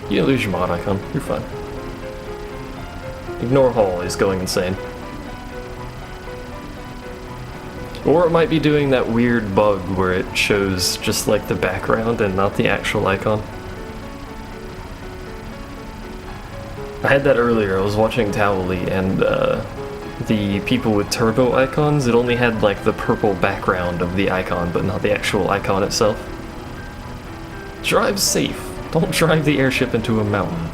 You didn't lose your mod icon. You're fine. Ignore Hall is going insane. Or it might be doing that weird bug where it shows just like the background and not the actual icon. I had that earlier. I was watching Towley and the people with turbo icons, it only had like the purple background of the icon but not the actual icon itself. Drive safe. Don't drive the airship into a mountain.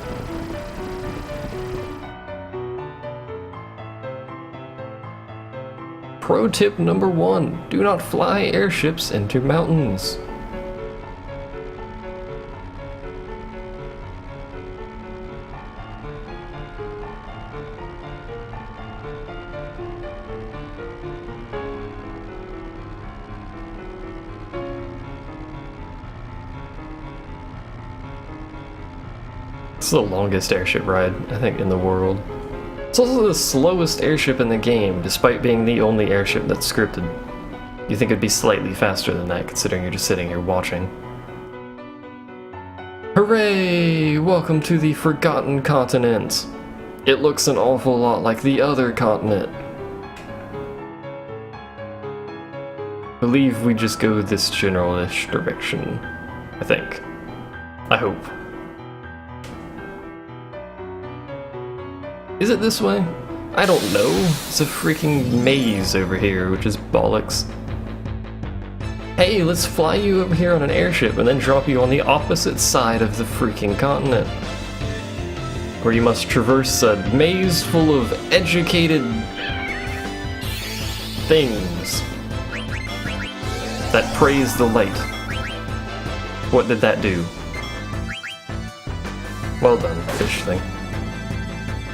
Pro tip number 1, do not fly airships into mountains. It's the longest airship ride, I think, in the world. It's also the slowest airship in the game, despite being the only airship that's scripted. You think it'd be slightly faster than that, considering you're just sitting here watching. Hooray! Welcome to the Forgotten Continent! It looks an awful lot like the other continent. I believe we just go this general-ish direction. I think. I hope. Is it this way? I don't know. It's a freaking maze over here, which is bollocks. Hey, let's fly you over here on an airship and then drop you on the opposite side of the freaking continent. Where you must traverse a maze full of educated things that praise the light. What did that do? Well done, fish thing.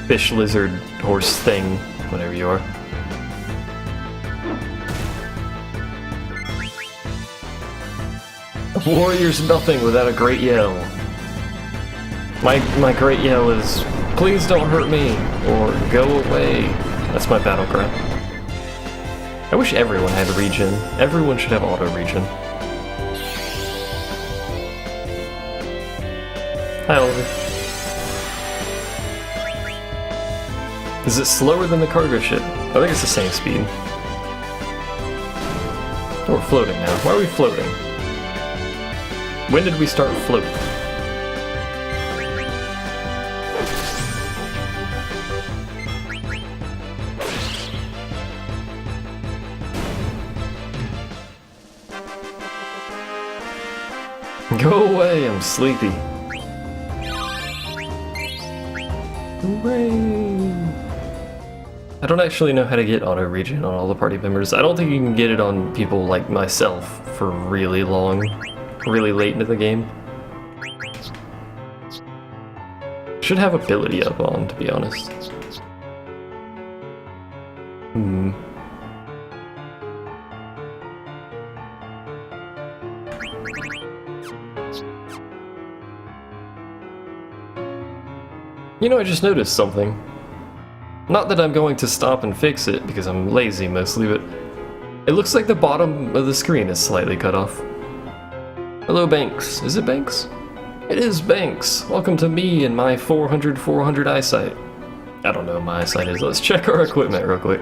Fish, lizard, horse thing, whatever you are. A warrior's nothing without a great yell. My great yell is, please don't hurt me, or go away. That's my battle cry. I wish everyone had regen. Everyone should have auto regen. Hi, Oliver. Is it slower than the cargo ship? I think it's the same speed. Oh, we're floating now. Why are we floating? When did we start floating? Go away, I'm sleepy. Hooray! I don't actually know how to get auto regen on all the party members. I don't think you can get it on people like myself for really long, really late into the game. Should have ability up on, to be honest. You know, I just noticed something. Not that I'm going to stop and fix it, because I'm lazy mostly, but it looks like the bottom of the screen is slightly cut off. Hello, Banks. Is it Banks? It is Banks. Welcome to me and my 400 eyesight. I don't know what my eyesight is. Let's check our equipment real quick.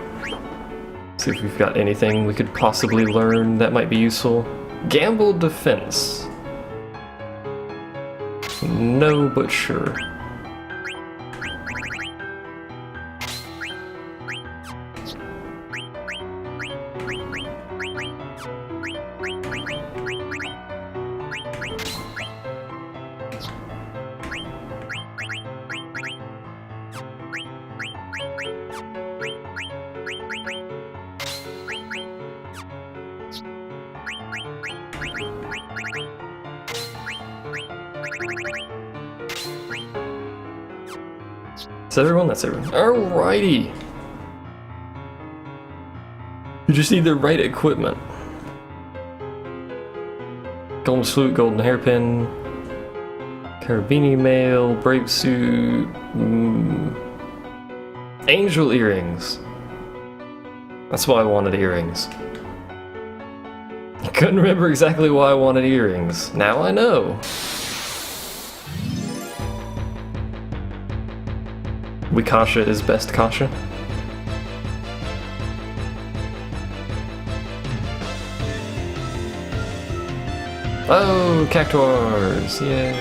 See if we've got anything we could possibly learn that might be useful. Gamble defense. No, but sure. Is that everyone? That's everyone. Alrighty! You just need the right equipment. Golden flute, golden hairpin, carabini mail, brave suit, angel earrings. That's why I wanted earrings. I couldn't remember exactly why I wanted earrings. Now I know. Wikasha is best Kasha. Oh, Cactuars! Yay!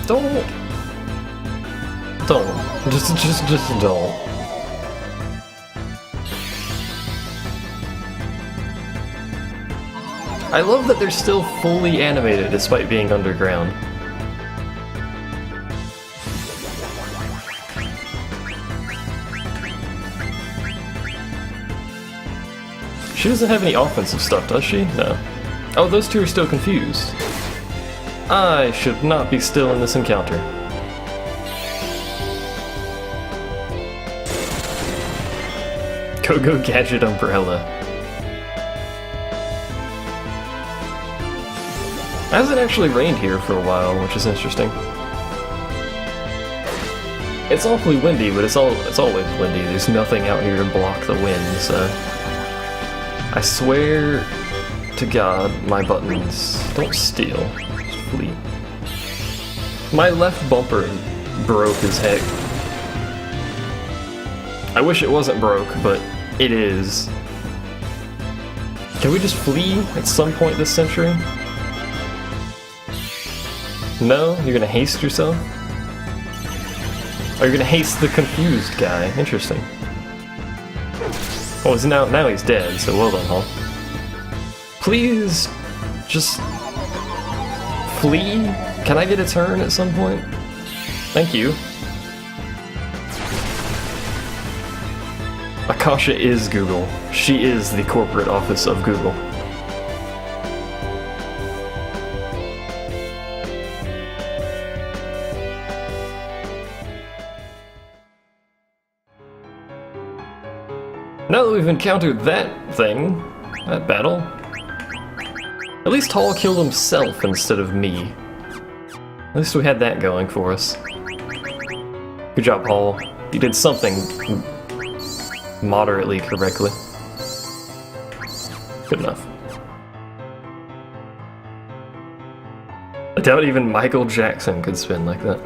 Don't! Just don't. I love that they're still fully animated despite being underground. She doesn't have any offensive stuff, does she? No. Oh, those two are still confused. I should not be still in this encounter. Go Gadget Umbrella. It hasn't actually rained here for a while, which is interesting. It's awfully windy, but it's always windy. There's nothing out here to block the wind, so... I swear to God, my buttons don't steal. Just flee. My left bumper broke as heck. I wish it wasn't broke, but it is. Can we just flee at some point this century? No? You're gonna haste yourself? Or you're gonna haste the confused guy? Interesting. Oh, now he's dead, so well done, Hall. Please, just flee? Can I get a turn at some point? Thank you. Akasha is Google. She is the corporate office of Google. Now that we've encountered that thing, that battle, at least Hall killed himself instead of me. At least we had that going for us. Good job, Hall. You did something moderately correctly. Good enough. I doubt even Michael Jackson could spin like that.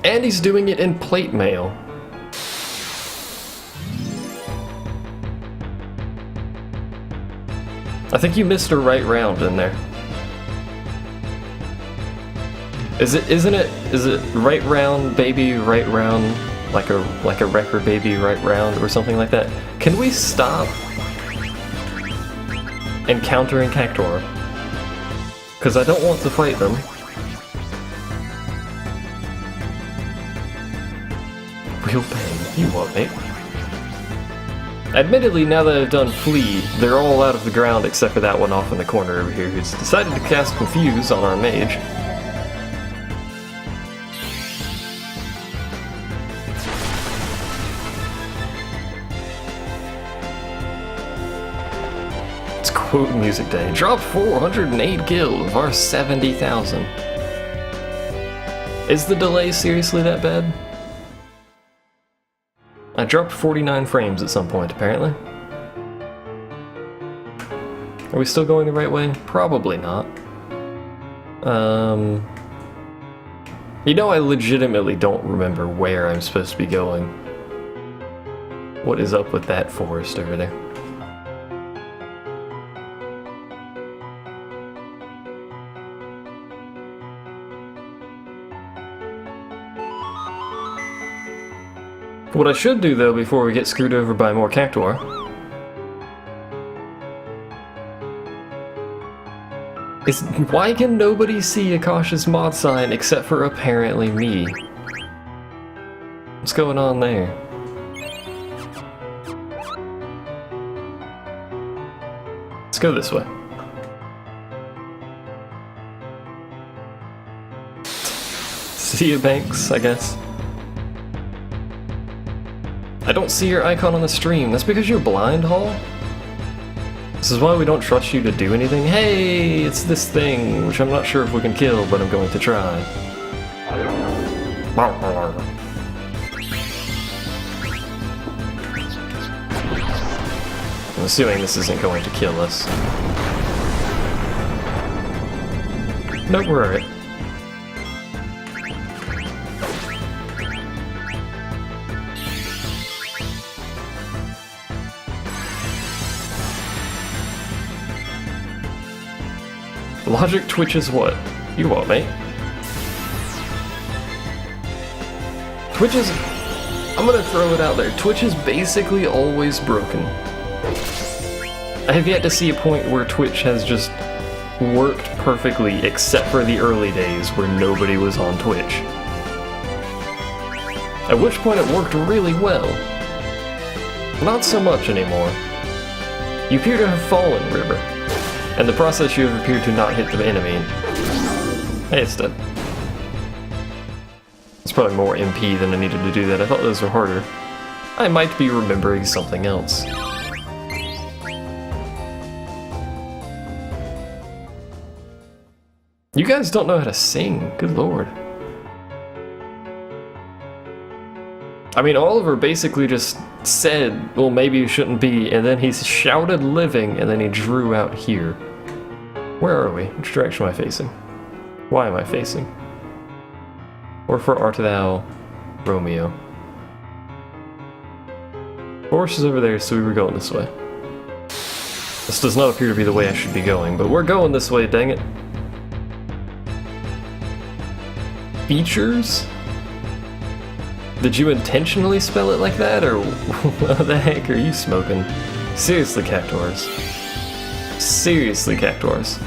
And he's doing it in plate mail. I think you missed a right round in there. Is it right round baby right round like a wrecker baby right round or something like that? Can we stop encountering Cactuar? Cause I don't want to fight them. Real pain. You what, mate? Admittedly, now that I've done Flee, they're all out of the ground except for that one off in the corner over here who's decided to cast Confuse on our mage. It's quote music day. Dropped 408 gil of our 70,000. Is the delay seriously that bad? I dropped 49 frames at some point, apparently. Are we still going the right way? Probably not. You know, I legitimately don't remember where I'm supposed to be going. What is up with that forest over there? What I should do, though, before we get screwed over by more Cactuar, is why can nobody see Akasha's mod sign except for apparently me? What's going on there? Let's go this way. See ya, Banks, I guess. I don't see your icon on the stream. That's because you're blind, Hall? This is why we don't trust you to do anything. Hey, it's this thing, which I'm not sure if we can kill, but I'm going to try. I'm assuming this isn't going to kill us. Nope, we're alright. Logic Twitch is what? You what, mate? Twitch is... I'm gonna throw it out there. Twitch is basically always broken. I have yet to see a point where Twitch has just worked perfectly, except for the early days where nobody was on Twitch. At which point it worked really well. Not so much anymore. You appear to have fallen, River. And the process you have appeared to not hit the enemy. Hey, it's dead. It's probably more MP than I needed to do that. I thought those were harder. I might be remembering something else. You guys don't know how to sing. Good lord. I mean, Oliver basically just said, well, maybe you shouldn't be, and then he shouted living, and then he drew out here. Where are we? Which direction am I facing? Why am I facing? Or for art thou, Romeo? Horse is over there, so we were going this way. This does not appear to be the way I should be going, but we're going this way, dang it. Features? Did you intentionally spell it like that, or what the heck are you smoking? Seriously, Cactuars. Seriously, Cactuars.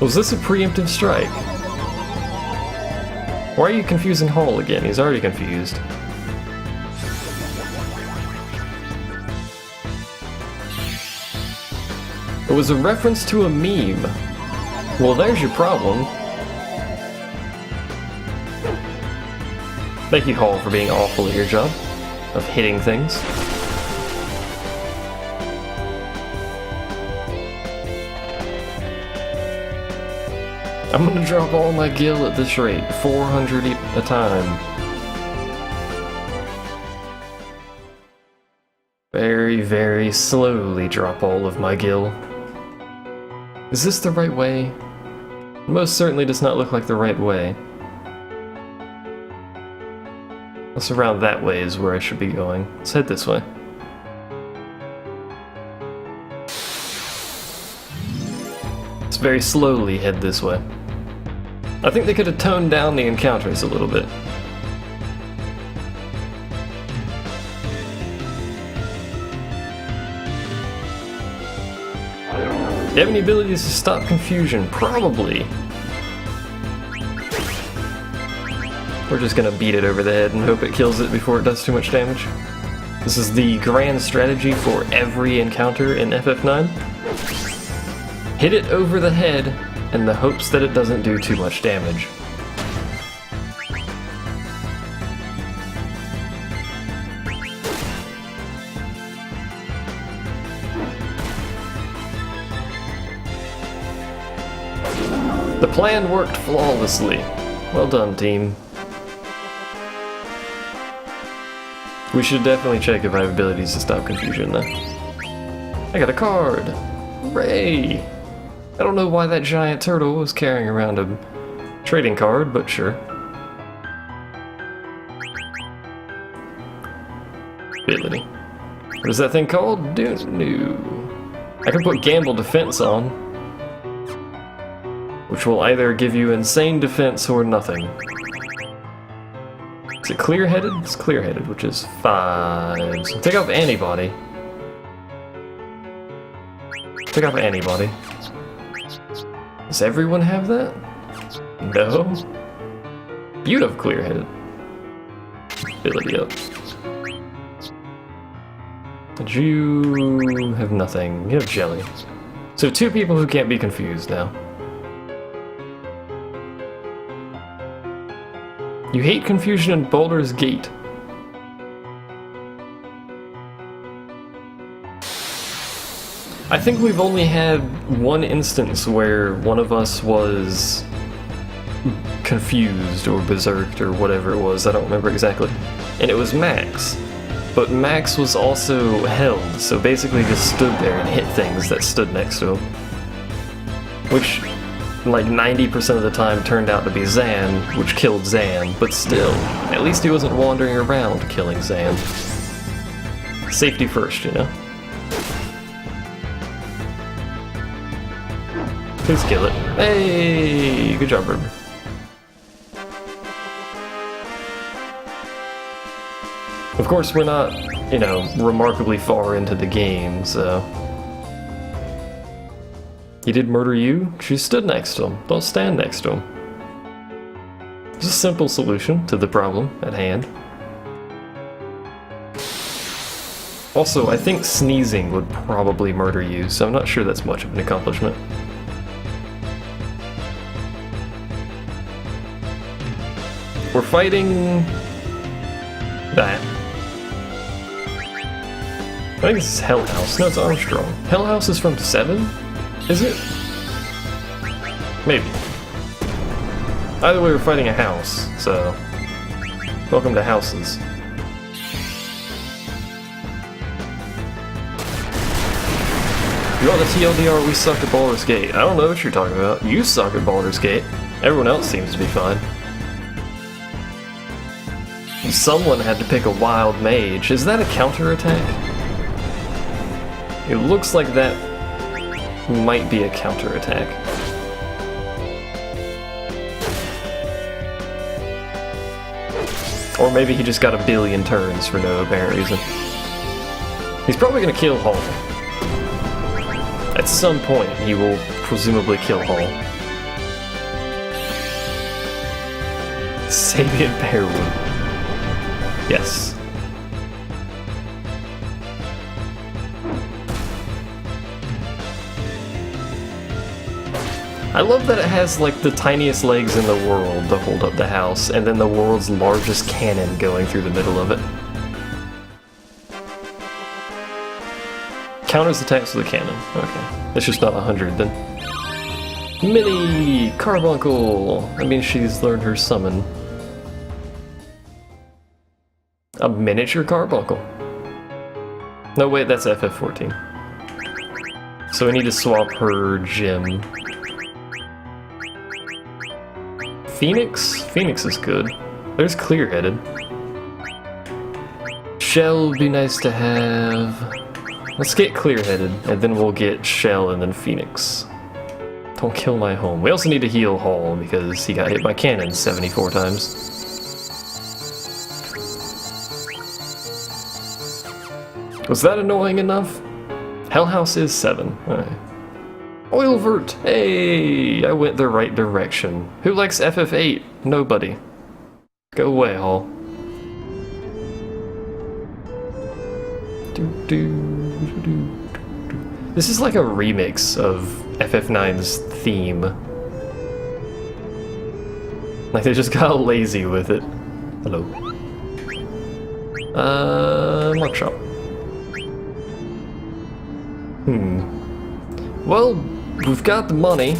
Was this a preemptive strike? Why are you confusing Hall again? He's already confused. It was a reference to a meme. Well, there's your problem. Thank you, Hall, for being awful at your job of hitting things. I'm gonna drop all my gil at this rate, 400 a time. Very, very slowly drop all of my gil. Is this the right way? Most certainly does not look like the right way. Unless around that way is where I should be going. Let's head this way. Let's very slowly head this way. I think they could have toned down the encounters a little bit. Do you have any abilities to stop confusion? Probably. We're just gonna beat it over the head and hope it kills it before it does too much damage. This is the grand strategy for every encounter in FF9. Hit it over the head in the hopes that it doesn't do too much damage. The plan worked flawlessly. Well done, team. We should definitely check if I have abilities to stop confusion, though. I got a card! Hooray! I don't know why that giant turtle was carrying around a trading card, but sure. Ability. What is that thing called? Don't know. I can put Gamble Defense on, which will either give you insane defense or nothing. Is it clear-headed? It's clear-headed, which is 5. So take off antibody. Take off antibody. Does everyone have that? No? You'd have clear-headed. Ability up. Did you have nothing? You have jelly. So 2 people who can't be confused now. You hate confusion in Baldur's Gate. I think we've only had one instance where one of us was confused or berserked or whatever it was, I don't remember exactly. And it was Max. But Max was also held, so basically just stood there and hit things that stood next to him. Which, like 90% of the time turned out to be Zan, which killed Zan, but still, at least he wasn't wandering around killing Zan. Safety first, you know? Please kill it. Hey! Good job, Bird. Of course, we're not, you know, remarkably far into the game, so... He did murder you? She stood next to him. Don't stand next to him. It's a simple solution to the problem at hand. Also, I think sneezing would probably murder you, so I'm not sure that's much of an accomplishment. We're fighting... that. I think this is Hell House. No, it's Armstrong. Hell House is from 7? Is it? Maybe. Either way, we're fighting a house, so... Welcome to houses. You want the TLDR, we suck at Baldur's Gate. I don't know what you're talking about. You suck at Baldur's Gate. Everyone else seems to be fine. Someone had to pick a wild mage. Is that a counterattack? It looks like that might be a counterattack. Or maybe he just got a billion turns for no apparent reason. He's probably gonna kill Hall. At some point, he will presumably kill Hall. Sabian Bearwood. Yes. I love that it has like the tiniest legs in the world to hold up the house, and then the world's largest cannon going through the middle of it. Counters attacks with a cannon. Okay. It's just not 100 then. Mini Carbuncle! I mean, she's learned her summon. A miniature Carbuncle. No, wait, that's FF14. So we need to swap her gem. Phoenix? Phoenix is good. There's Clear-Headed. Shell would be nice to have. Let's get Clear-Headed, and then we'll get Shell and then Phoenix. Don't kill my home. We also need to heal Hall because he got hit by cannons 74 times. Was that annoying enough? Hell House is 7. Alright. Oilvert! Hey! I went the right direction. Who likes FF8? Nobody. Go away, Hall. This is like a remix of FF9's theme. Like they just got lazy with it. Hello. Workshop. Well, we've got the money.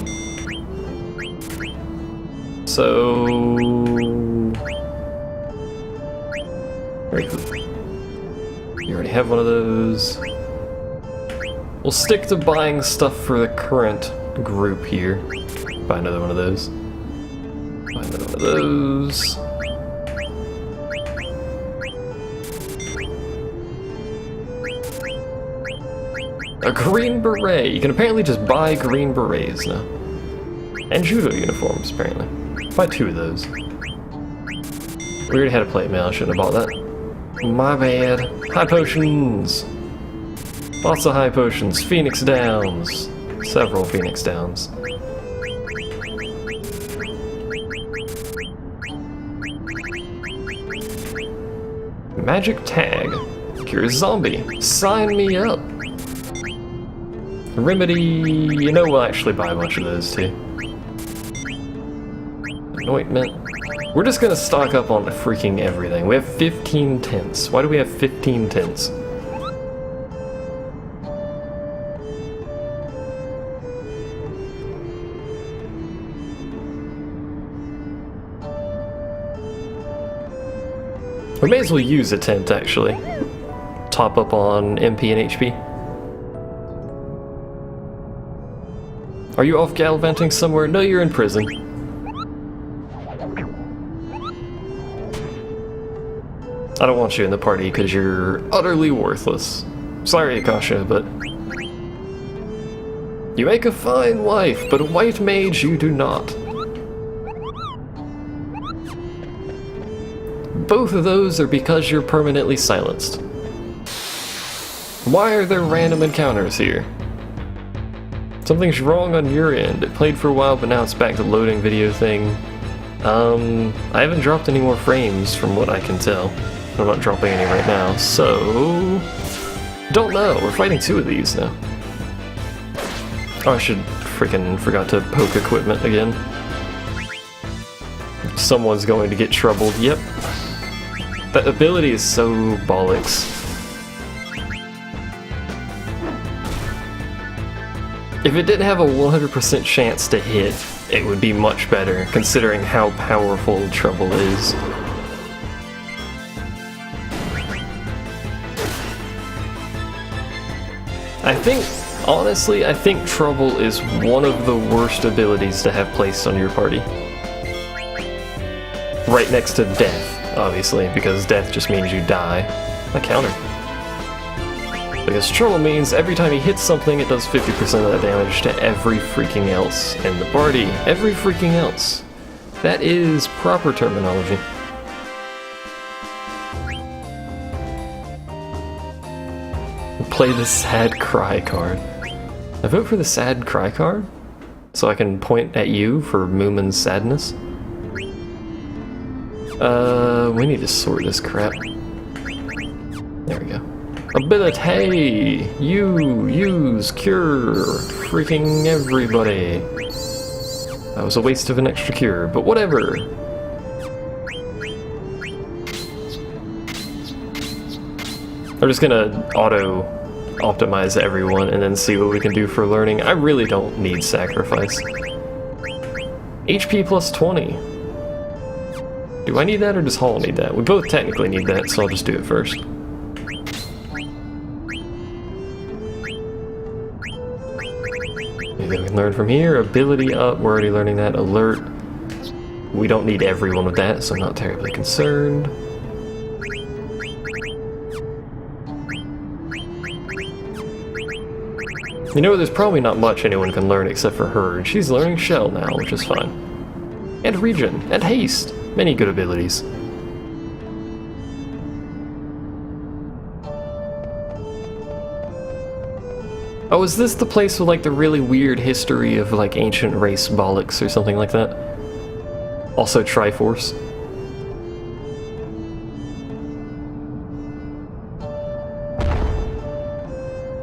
So... Very good. You already have one of those. We'll stick to buying stuff for the current group here. Buy another one of those. Buy another one of those. A green beret! You can apparently just buy green berets now. And judo uniforms, apparently. Buy 2 of those. We already had a plate mail, I shouldn't have bought that. My bad. High potions! Lots of high potions. Phoenix Downs. Several Phoenix Downs. Magic Tag. Cure Zombie. Sign me up! Remedy, you know we'll actually buy a bunch of those too. Anointment. We're just gonna stock up on freaking everything. We have 15 tents. Why do we have 15 tents? We may as well use a tent actually. Top up on MP and HP. Are you off gallivanting somewhere? No, you're in prison. I don't want you in the party because you're utterly worthless. Sorry, Akasha, but... You make a fine wife, but a white mage you do not. Both of those are because you're permanently silenced. Why are there random encounters here? Something's wrong on your end. It played for a while, but now it's back to loading video thing. I haven't dropped any more frames from what I can tell. I'm not dropping any right now, so... Don't know, we're fighting 2 of these now. Oh, I should freaking forgot to poke equipment again. Someone's going to get troubled, yep. That ability is so bollocks. If it didn't have a 100% chance to hit, it would be much better, considering how powerful Trouble is. Honestly, I think Trouble is one of the worst abilities to have placed on your party. Right next to Death, obviously, because Death just means you die. I counter. Because Trouble means every time he hits something, it does 50% of that damage to every freaking else in the party. Every freaking else. That is proper terminology. Play the Sad Cry card. I vote for the Sad Cry card, so I can point at you for Moomin's sadness. We need to sort this crap. There we go. Ability! You use cure freaking everybody. That was a waste of an extra cure, but whatever. I'm just gonna auto-optimize everyone and then see what we can do for learning. I really don't need sacrifice. HP plus 20. Do I need that or does Hall need that? We both technically need that, so I'll just do it first. Maybe we can learn from here. Ability up, we're already learning that. Alert. We don't need everyone with that, so I'm not terribly concerned. You know, there's probably not much anyone can learn except for her, and she's learning Shell now, which is fine. And Regen, and Haste. Many good abilities. Oh, is this the place with, like, the really weird history of, like, ancient race bollocks or something like that? Also Triforce.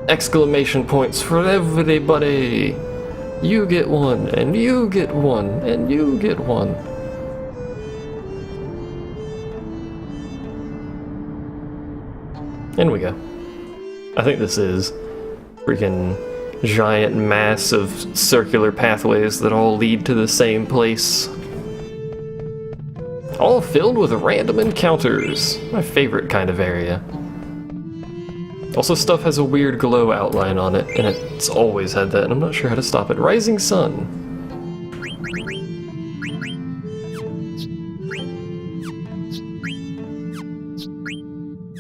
Exclamation points for everybody! You get one, and you get one, and you get one. In we go. I think this is freaking giant mass of circular pathways that all lead to the same place. All filled with random encounters. My favorite kind of area. Also, stuff has a weird glow outline on it, and it's always had that, and I'm not sure how to stop it. Rising Sun.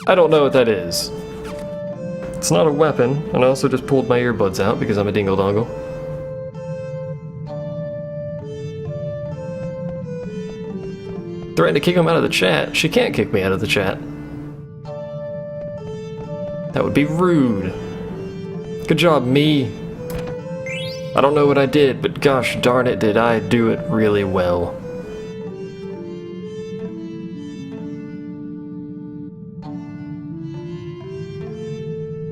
I don't know what that is. It's not a weapon, and I also just pulled my earbuds out because I'm a dingle-dongle. Threatened to kick him out of the chat. She can't kick me out of the chat. That would be rude. Good job, me. I don't know what I did, but gosh darn it, did I do it really well.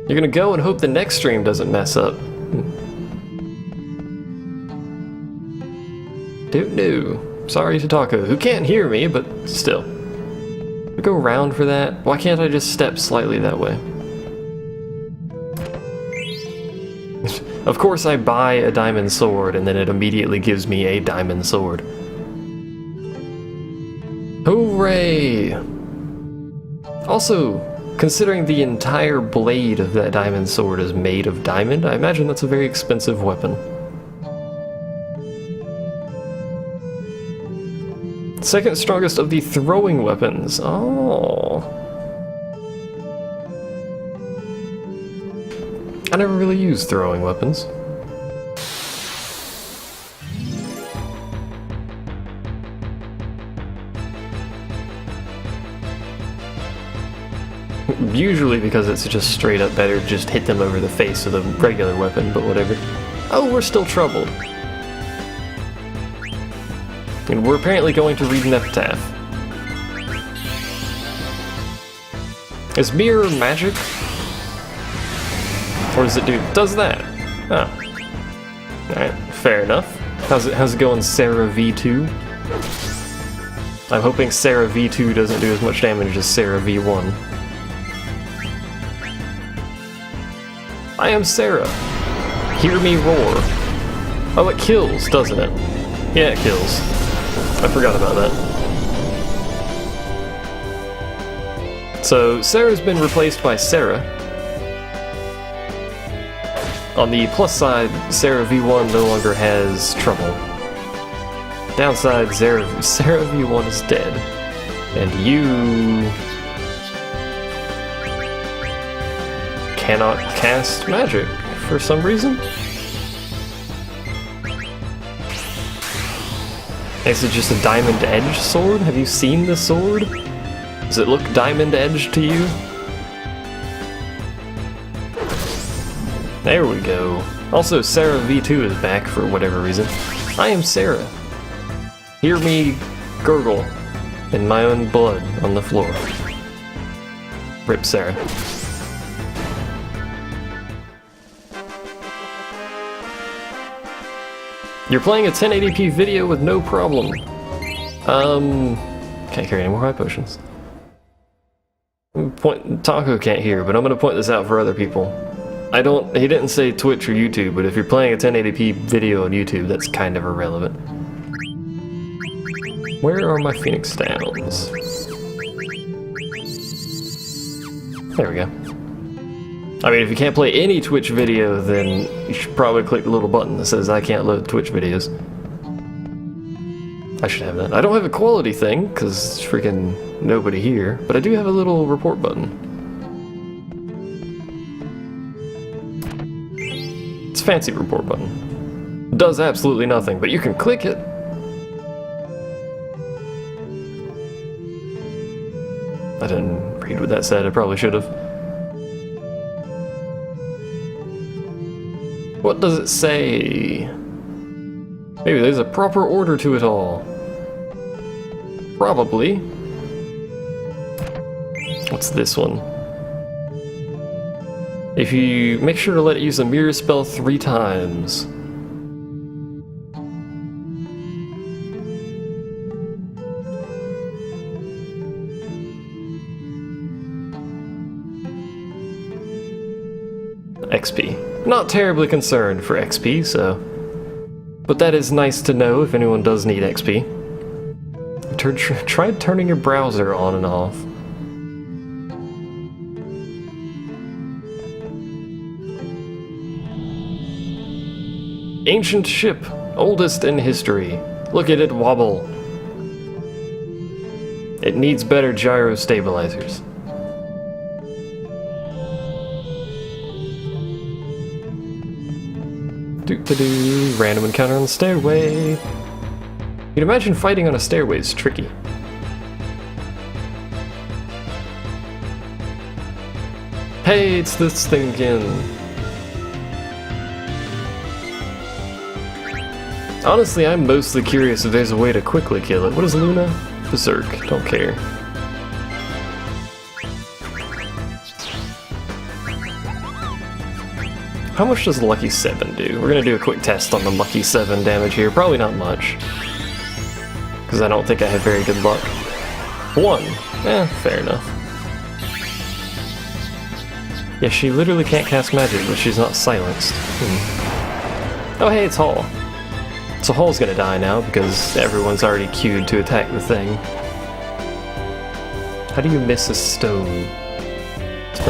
You're gonna go and hope the next stream doesn't mess up. Don't know. Sorry to Taco, who can't hear me, but still. I go around for that? Why can't I just step slightly that way? Of course I buy a diamond sword and then it immediately gives me a diamond sword. Hooray! Also, considering the entire blade of that diamond sword is made of diamond, I imagine that's a very expensive weapon. Second strongest of the throwing weapons. Oh. I never really used throwing weapons. Usually because it's just straight up better to just hit them over the face with a regular weapon, but whatever. Oh, we're still troubled. And we're apparently going to read an epitaph. Is mirror magic? Or does it does that? Oh. Alright, fair enough. How's it going, Sarah V2? I'm hoping Sarah V2 doesn't do as much damage as Sarah V1. I am Sarah. Hear me roar. Oh, it kills, doesn't it? Yeah, it kills. I forgot about that. So, Sarah's been replaced by Sarah. On the plus side, Sarah V1 no longer has trouble. Downside, Sarah V1 is dead. And you cannot cast magic for some reason. Is it just a diamond edge sword? Have you seen the sword? Does it look diamond edge to you? There we go. Also, Sarah V2 is back for whatever reason. I am Sarah. Hear me gurgle in my own blood on the floor. Rip Sarah. You're playing a 1080p video with no problem. Can't carry any more high potions. Taco can't hear, but I'm gonna point this out for other people. He didn't say Twitch or YouTube, but if you're playing a 1080p video on YouTube, that's kind of irrelevant. Where are my Phoenix Downs? There we go. I mean, if you can't play any Twitch video, then you should probably click the little button that says I can't load Twitch videos. I should have that. I don't have a quality thing, because freaking nobody here, but I do have a little report button. It's a fancy report button. Does absolutely nothing, but you can click it. I didn't read what that said, I probably should have. What does it say? Maybe there's a proper order to it all. Probably. What's this one? If you make sure to let it use a mirror spell 3 times. XP. Not terribly concerned for XP, so... But that is nice to know if anyone does need XP. Try turning your browser on and off. Ancient ship, oldest in history. Look at it wobble. It needs better gyro stabilizers. Do-do-do, random encounter on the stairway. You'd imagine fighting on a stairway is tricky. Hey, it's this thing again. Honestly, I'm mostly curious if there's a way to quickly kill it. What is Luna? Berserk, don't care. How much does Lucky 7 do? We're gonna do a quick test on the Lucky 7 damage here. Probably not much. Because I don't think I have very good luck. 1. Eh, fair enough. Yeah, she literally can't cast magic, but she's not silenced. Oh hey, it's Hall. So Hall's gonna die now, because everyone's already queued to attack the thing. How do you miss a stone?